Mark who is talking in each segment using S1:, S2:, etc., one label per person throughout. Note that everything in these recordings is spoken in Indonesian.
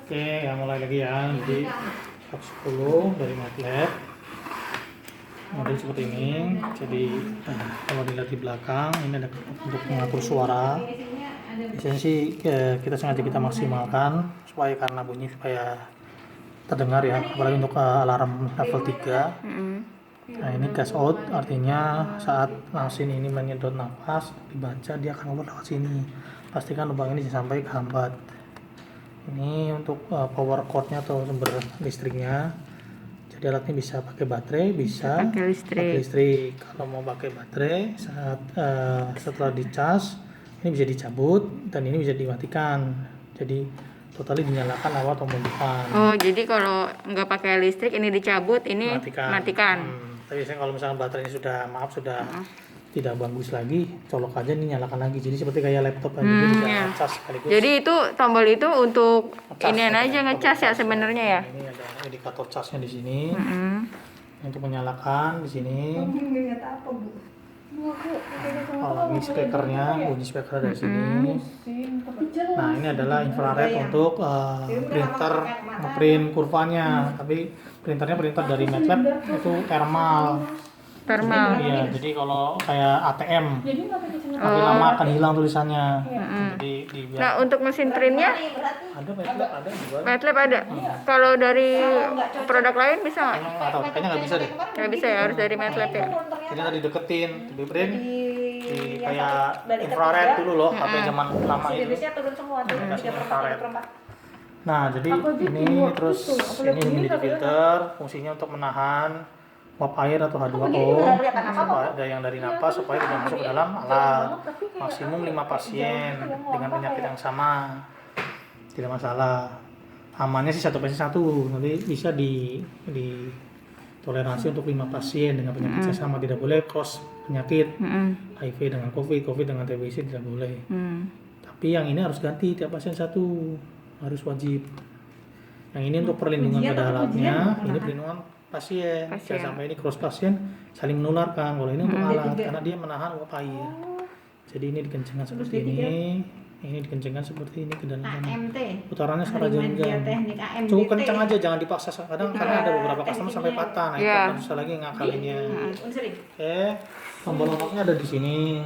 S1: Oke, ya mulai lagi ya. Jadi 10 dari MATLAB. Model seperti ini. Jadi kalau dilihat di belakang, ini ada untuk mengatur suara. Biasanya sih kita sengaja kita maksimalkan supaya karena bunyi supaya terdengar ya, apalagi untuk alarm level 3. Nah ini gas out, artinya saat mesin ini menyedot nafas dibaca dia akan keluar lewat sini. Pastikan lubang ini jangan sampai kehambat. Ini untuk power cord-nya atau sumber listriknya. Jadi alatnya bisa pakai baterai, bisa pakai listrik. Kalau mau pakai baterai saat setelah dicas ini bisa dicabut dan ini bisa dimatikan. Jadi totalnya dinyalakan lewat tombol depan.
S2: Oh, jadi kalau nggak pakai listrik ini dicabut, ini matikan.
S1: Tapi biasanya kalau misalnya baterainya sudah tidak bagus lagi, colok aja nih nyalakan lagi. Jadi seperti kayak laptop aja, jadi bisa ngecas sekaligus.
S2: Jadi itu tombol itu untuk
S1: Ngecas,
S2: inian aja ngecas ya sebenarnya ya.
S1: Ini ada indikator casnya di sini. Untuk menyalakan di sini. Kalau ini speakernya, bunyi speaker dari sini. Nah ini adalah infrared untuk printer ngeprint kurvanya. Tapi printernya printer dari MATLAB itu thermal. Iya, jadi kalau kayak ATM makin lama akan hilang tulisannya. Jadi
S2: Nah untuk mesin printnya
S1: ada MATLAB ada juga.
S2: MATLAB ada. Kalau dari produk lain bisa nggak?
S1: Nggak tahu, kayaknya nggak bisa deh.
S2: Nggak bisa ya, harus dari MATLAB ya.
S1: Jadi tadi deketin, di print di kayak infrared dulu loh, HP zaman lama itu. Dikasih infrared. Nah, jadi ini terus ini humidity filter, fungsinya untuk menahan uap air atau H2O supaya yang dari napas supaya tidak masuk ke dalam alat. Maksimum 5 pasien dengan penyakit yang sama. Tidak masalah. Amannya sih 1 pasien 1, nanti bisa toleransi untuk 5 pasien dengan penyakit yang sama. Tidak boleh cross penyakit. HIV dengan COVID dengan TBC tidak boleh. Tapi yang ini harus ganti tiap pasien 1, harus wajib. Yang ini untuk perlindungan pada alatnya, ini perlindungan pasien. Jangan sampai ini cross pasien saling menularkan. Kalau ini untuk alat karena dia menahan uap air. Jadi ini dikencangkan seperti ini dikencangkan seperti ini ke dalam sana. Putarannya secara jam-jam. Cukup kencang aja, jangan dipaksa. Kadang karena ada beberapa customer sampai patah. Nah, itu kan susah lagi ngakalinnya. Oke, tombol on-off-nya ada di sini.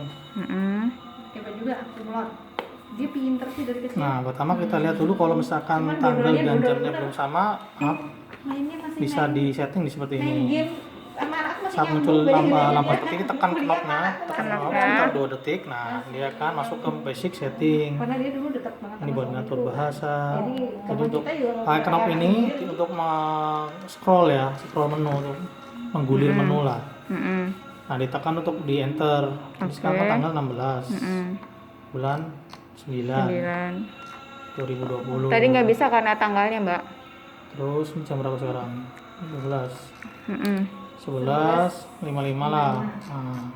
S3: Dia pinter sih dari kecil.
S1: Nah, pertama kita lihat dulu kalau misalkan tanggal dan jamnya belum sama, bisa di setting di seperti ini. Saat muncul lampu seperti ini, tekan knopnya, sekitar 2 detik. Nah, dia akan masuk ke basic setting. Ini buat ngatur bahasa. Jadi untuk pakai knop ini untuk scroll menu, untuk menggulir menu lah. Nah, ditekan untuk di enter. Ini sekarang tanggal 16 bulan 9 2020.
S2: Tadi nggak bisa karena tanggalnya, Mbak.
S1: Terus jam berapa sekarang? 11.55 lah. Nah.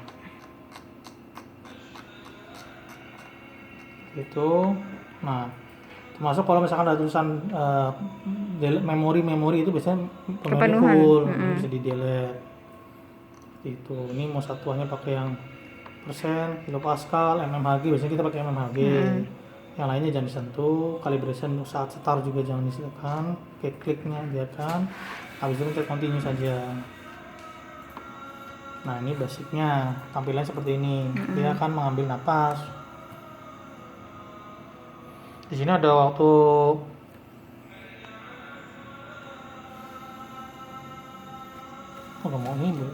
S1: Itu. Nah, termasuk kalau misalkan ada tulisan memori itu biasanya penuh full, bisa di delete. Itu. Ini mau satuannya pakai yang persen, kilopascal, mmHg, biasanya kita pakai mmHg. Yang lainnya jangan disentuh. Calibration untuk saat start juga jangan disilakan. Kliknya biarkan. Habis itu kita continue saja. Nah, ini basicnya, tampilannya seperti ini. Dia akan mengambil napas. Di sini ada waktu nggak mau ini, Bu.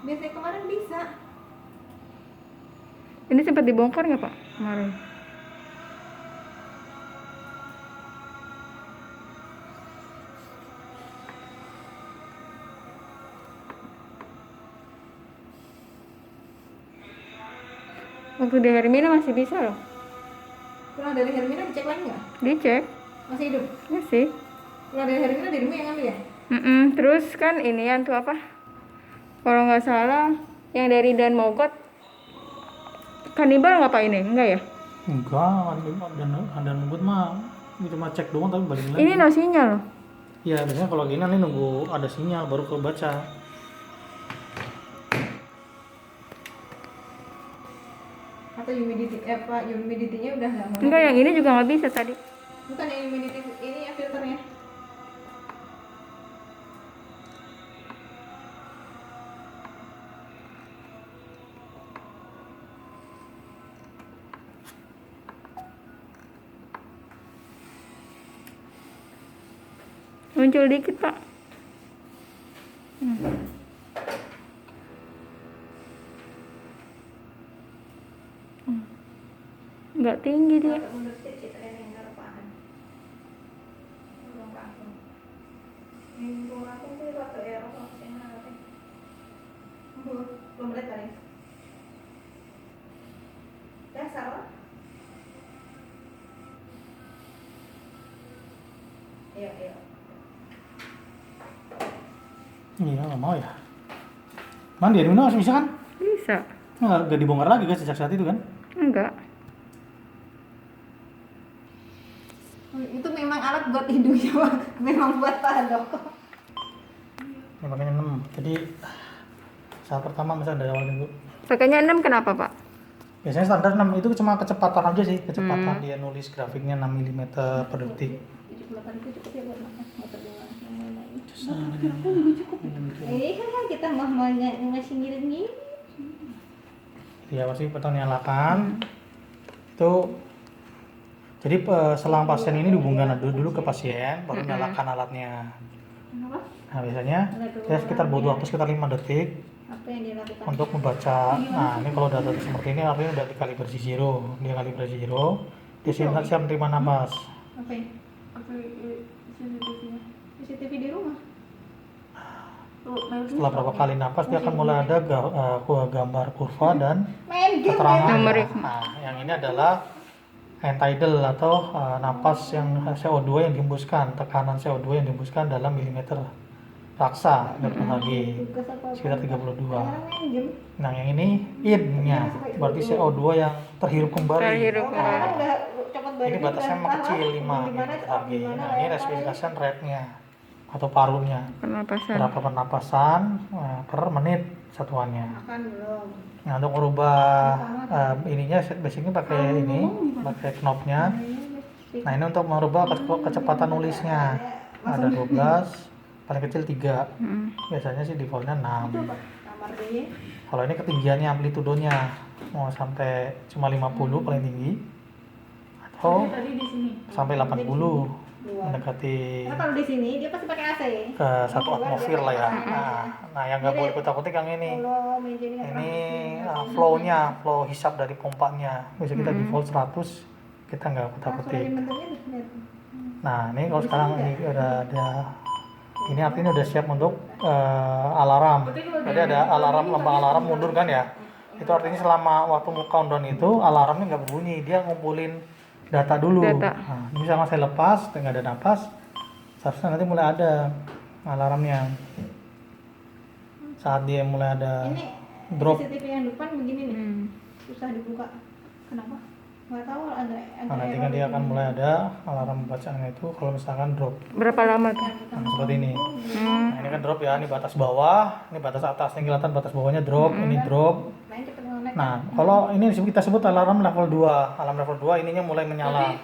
S3: Biasanya kemarin bisa.
S2: Ini sempat dibongkar nggak, Pak, kemarin? Waktu di Hermina masih bisa loh.
S3: Pulang dari Hermina dicek lagi nggak?
S2: Dicek.
S3: Masih hidup?
S2: Masih.
S3: Pulang dari Hermina dirimu yang ngambil ya?
S2: Terus kan inian tuh apa? Kalau nggak salah yang dari Dan Mogot kanibal nggak Pak ini? Enggak ya?
S1: Enggak, ada nunggut mah cuma cek doang tapi balik lagi.
S2: Ini no sinyal loh.
S1: Iya, biasanya kalau gini nih nunggu ada sinyal baru kebaca.
S3: Atau atau humidity-nya udah nggak mau.
S2: Enggak, yang ini juga nggak bisa tadi.
S3: Bukan yang humidity, ini ya filternya.
S2: Muncul dikit, Pak. Nggak tinggi dia.
S3: Belum lihat tadi. Dasar lah. Iya.
S1: Iya, nggak mau ya. Man, di Arduino masih bisa kan?
S2: Bisa.
S1: Nggak dibongkar lagi kan sejak saat itu kan?
S2: Enggak.
S3: Itu memang alat buat hidungnya, Bang. Memang buat Pak Handoko.
S1: Ini makanya 6. Jadi saat pertama misalnya dari awal dulu.
S2: Pakainya 6 kenapa, Pak?
S1: Biasanya standar 6 itu cuma kecepatan aja sih, kecepatan dia nulis grafiknya 6 mm per detik.
S3: 78 itu cukup ya buat makan. Nggak perlu yang lain. Kan kita mah ngasih ngirim gini.
S1: Ya pasti pertama nyalakan. Itu jadi selang pasien ini dihubungkan dulu ke pasien, baru nyalakan alatnya.
S3: Kenapa?
S1: Nah biasanya ya sekitar butuh waktu sekitar 5 detik
S3: Apa yang dilakukan?
S1: untuk membaca. Nah ini kalau data seperti ini artinya udah dikalibrasi zero, dia kalibrasi zero, dia siap menerima napas.
S3: Apa ya? CCTV di rumah.
S1: Setelah berapa kali napas dia akan mulai ada gambar kurva dan
S3: Main game
S1: keterangan.
S2: Numerik.
S1: Nah yang ini adalah end-tidal atau napas yang CO2 yang dihembuskan, tekanan CO2 yang dihembuskan dalam milimeter raksa (Hg) sekitar 32.
S3: main game.
S1: Nah yang ini in-nya, berarti CO2 yang terhirup kembali.
S2: Terhirup
S3: Oh, kadang-kadang
S1: Nah,
S3: udah copot balik.
S1: ini batasnya memang kecil 5 Hg. Nah ini respiration rate-nya atau parunya.
S2: Pernapasan.
S1: Berapa pernapasan per menit satuannya.
S3: Makan belum.
S1: Nah untuk merubah ininya basicnya pakai ini, pakai knobnya. Nah ini untuk merubah kecepatan nulisnya. Ada 12, paling kecil 3. Biasanya sih defaultnya 6.
S3: Kamar deh.
S1: Kalau ini ketinggiannya, amplitudonya mau sampai cuma 50 paling tinggi atau sampai 80 mendekati
S3: Karena kalau di sini dia pasti pakai AC.
S1: ke 1 atmosfer lah ya. Nah yang nggak boleh kutak-kutik yang ini.
S3: Kalau meja ini
S1: Ini flow hisap dari pompanya. Bisa kita default 100, kita nggak kutak-kutik. Nah ini kalau sekarang ini udah ada, ini artinya udah siap untuk alarm. Jadi ada alarm, lambang alarm mundur kan ya. Itu artinya selama waktu countdown itu alarmnya nggak berbunyi, dia ngumpulin data dulu.
S2: Data.
S1: Nah, misalnya saya lepas, nggak ada napas, seharusnya nanti mulai ada alarmnya. Saat dia mulai ada
S3: ini
S1: drop.
S3: CCTV yang depan begini nih. Susah dibuka. Kenapa? Nggak tahu ada.
S1: Nah, nanti kan dia akan mulai ada alarm bacaannya itu kalau misalkan drop.
S2: Berapa lama tuh?
S1: Nah, seperti ini. Nah, ini kan drop ya, ini batas bawah, ini batas atas, ini kelihatan batas bawahnya drop, ini drop.
S3: Main cepet ngelag.
S1: Nah, kalau ini kita sebut alarm level 2. Alarm level 2 ininya mulai menyala.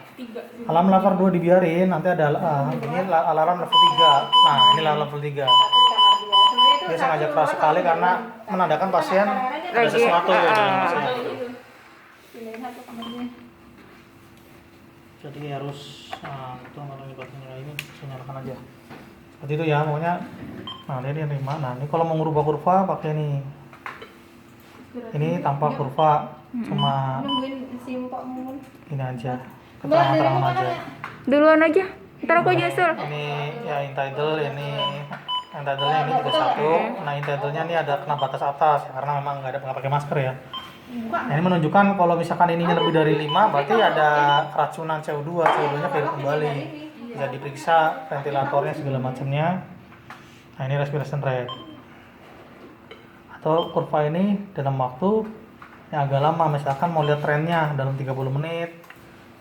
S1: Alarm level 2 dibiarin, nanti ada ini alarm level 3. Nah, ini level 3. Dia sengaja keras sekali karena menandakan pasien ada sesuatu ya dalam pasien.
S3: Pilih satu kamarnya.
S1: Jadi harus itu kalau baterainya kayak ini saya nyalakan aja. Seperti itu ya, pokoknya. Nah, dia nerima. Nah, ini kalau mau ngubah kurva pakai ini. Ini tanpa kurva, cuma
S3: Nungguin si Mpok Mumun.
S1: ini aja. Keterangan aja.
S2: Duluan aja. Ntar aku nyusul.
S1: Ini ya entitle, ini entitlenya ini juga satu. Nah, entitlenya ini ada kena batas atas karena memang nggak pakai masker ya. Nah, ini menunjukkan kalau misalkan ininya lebih dari 5 berarti ada keracunan CO2, CO2-nya kehidup kembali. Bisa diperiksa ventilatornya segala macamnya. Nah, ini respiration rate. Atau kurva ini dalam waktu yang agak lama, misalkan mau lihat trennya dalam 30 menit,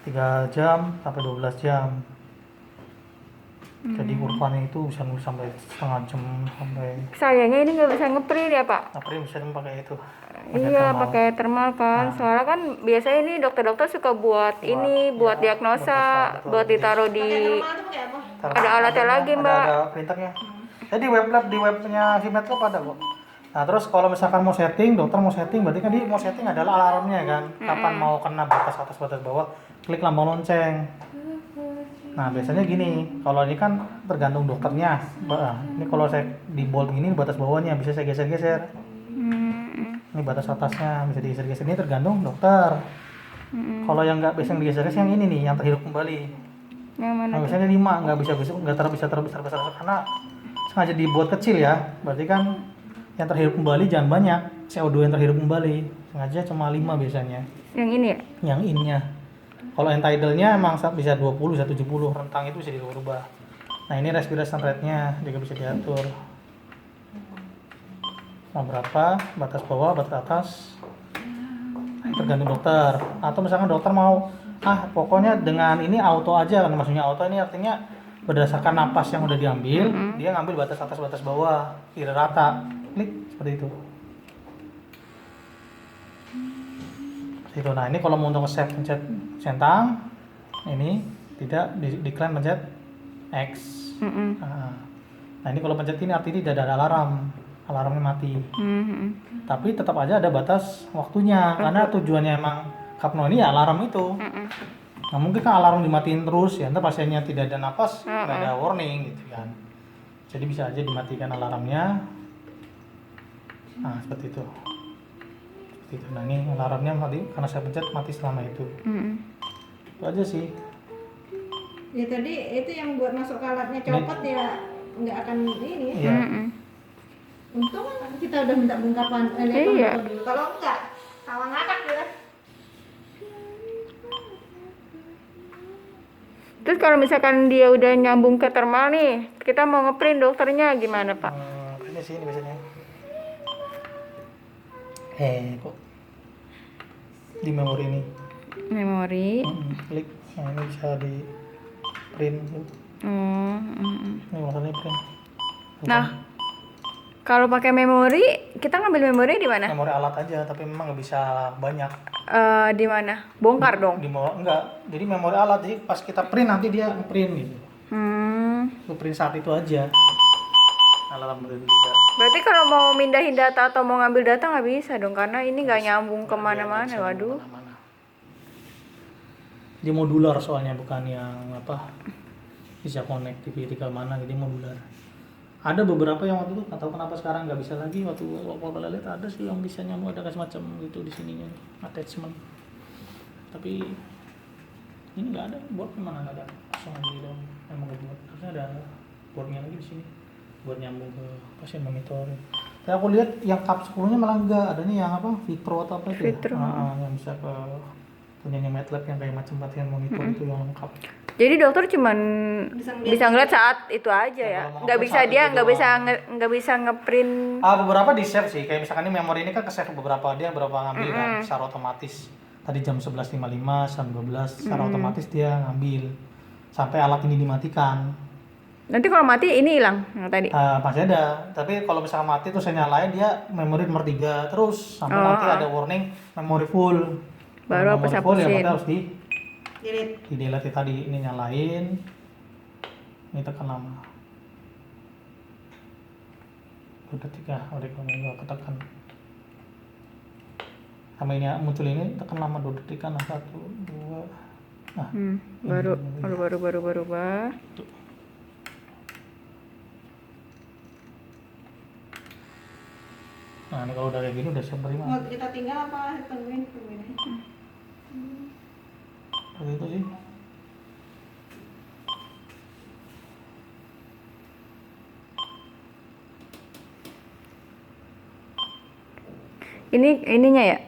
S1: 3 jam sampai 12 jam. Jadi kurvanya itu bisa nunggu sampai setengah jam sampai
S2: Sayangnya ini nggak bisa ngeprint ya Pak.
S1: April bisa pakai itu.
S2: Iya,
S1: thermal.
S2: pakai thermal kan.
S1: Nah.
S2: Soalnya kan biasanya ini dokter-dokter suka buat ini, buat
S1: ya,
S2: diagnosa,
S1: betul.
S2: buat ditaruh di.
S3: Pakai thermal itu pakai apa?
S2: Ada alatnya lagi, Mbak.
S1: Ada printernya. Jadi web lab di webnya si Medlab ada kok. Nah terus kalau misalkan mau setting, dokter mau setting, berarti kan dia mau setting adalah alarmnya kan. Kapan mau kena batas atas batas bawah, klik lambang lonceng. Nah biasanya gini, kalau ini kan tergantung dokternya. Ini kalau saya di bold gini batas bawahnya bisa saya geser-geser. Ini batas atasnya bisa digeser-geser, ini tergantung dokter. Kalau yang nggak bisa digeser-geser yang ini nih, yang terhirup kembali.
S2: Yang mana?
S1: Nah, biasanya 5, nggak bisa terbesar karena sengaja dibuat kecil ya. Berarti kan yang terhirup kembali jangan banyak, CO2 yang terhirup kembali. Sengaja cuma 5 biasanya.
S2: Yang ini ya?
S1: Yang in-nya. Kalau end tidal-nya emang bisa 20, bisa 70, rentang itu bisa dirubah. Nah, ini respiration rate-nya juga bisa diatur. Mau berapa, batas bawah, batas atas. Nah, itu tergantung dokter. Atau misalkan dokter mau pokoknya dengan ini auto aja kan, maksudnya auto ini artinya berdasarkan napas yang udah diambil, dia ngambil batas atas batas bawah, tidak rata. Klik seperti itu. Itu. Nah, ini kalau mau untuk save pencet centang, ini tidak decline pencet X. Nah, ini kalau pencet ini artinya tidak ada alarmnya mati. Tapi tetap aja ada batas waktunya, karena tujuannya emang Kapno ini ya alarm itu. Nah, mungkin kan alarm dimatiin terus ya, ntar pasiennya tidak ada napas, nggak ada warning gitu kan. Jadi bisa aja dimatikan alarmnya. Nah, seperti itu. Nah, ini alarmnya mati karena saya pencet mati selama itu. Itu aja sih.
S3: Ya tadi itu yang buat masuk ke alatnya copot ya nggak akan ini.
S1: Iya.
S3: Untung kita udah minta bongkapan
S2: Iya.
S3: dulu. Kalau enggak, sama ngakak gitu.
S2: Terus kalau misalkan dia udah nyambung ke thermal nih, kita mau ngeprint dokternya gimana Pak?
S1: Ini sih ini biasanya. Kok di memori ini.
S2: Memori.
S1: Klik. Nah, ini bisa di print. Ini masalahnya print.
S2: Nah, kalau pakai memori, kita ngambil memori di mana?
S1: Memori alat aja, tapi memang nggak bisa banyak.
S2: Di mana? Bongkar dong.
S1: Enggak. Jadi memori alat, jadi pas kita print nanti dia nge-print gitu. Lu print saat itu aja. Alhamdulillah juga.
S2: Berarti kalau mau mindahin data atau mau ngambil data nggak bisa dong, karena ini nggak nyambung kemana-mana. Waduh.
S1: Dia modular soalnya, bukan yang bisa connectivity ke mana, jadi modular. Ada beberapa yang waktu itu nggak tahu kenapa sekarang nggak bisa lagi. Waktu lihat ada sih yang bisa nyambung, ada semacam gitu di sininya attachment. Tapi ini nggak ada, board mana nggak ada, langsung aja dong. Emang nggak buat, harusnya ada boardnya lagi di sini buat nyambung ke pasien monitor. Tapi aku lihat yang Cup 10-nya malah enggak, adanya yang Vitro atau apa itu
S2: Vitro.
S1: ya? Yang bisa ke punyanya Medlab yang kayak macam latihan monitor itu yang lengkap.
S2: Jadi dokter cuman bisa ngeliat saat itu aja ya, nggak bisa dia nggak bisa ngeprint.
S1: Beberapa di save sih, kayak misalkan ini memori ini kan ke save beberapa, dia ngambil kan secara otomatis. Tadi jam 11.55, jam 12 secara otomatis dia ngambil sampai alat ini dimatikan.
S2: Nanti kalau mati ini hilang yang tadi.
S1: Masih ada, tapi kalau misalkan mati terus saya nyalain, dia memori nomor 3 terus sampai nanti ada warning memori full.
S2: Baru
S1: memori full ya
S2: hapus-hapusin.
S1: berarti harus di
S3: Delete.
S1: delete tadi, ini nyalain, ini tekan lama. 2 detik ya, udah nggak ketekan. Sama ini muncul ini tekan lama 2 detik kan, 1, 2. Nah,
S2: baru.
S1: Nah, ini kalau udah kayak gini udah siap terima.
S3: Mau kita tinggal apa tungguin?
S1: Seperti itu sih.
S2: Ininya ya,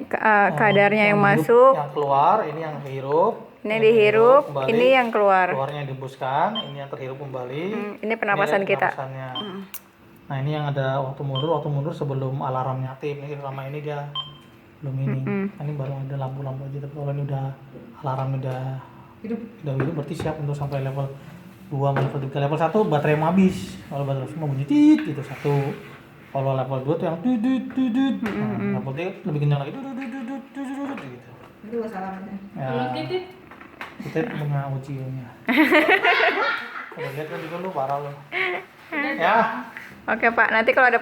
S2: kadarnya yang masuk.
S1: Yang keluar, ini yang hirup.
S2: Ini dihirup,
S1: kembali.
S2: ini yang keluar.
S1: Keluarnya yang dihembuskan, ini yang terhirup kembali.
S2: Ini penapasan kita.
S1: Penapasannya. Nah, ini yang ada waktu mundur sebelum alarmnya aktif. Ini selama ini dia belum ini. Ini baru ada lampu-lampu aja, tapi kalau ini udah alarm udah hidup berarti siap untuk sampai level 2 level 3. Level 1 baterai mau habis. Kalau baterai mau bunyi tit itu 1. Kalau level 2 tuh yang dudut. Nah, level 3 lebih kencang lagi dudut gitu.
S3: Itu masalahnya.
S1: Ya, kita punya ujiannya. Udah lihat kan juga lu parah lu. Ya.
S2: Oke Pak, nanti kalau ada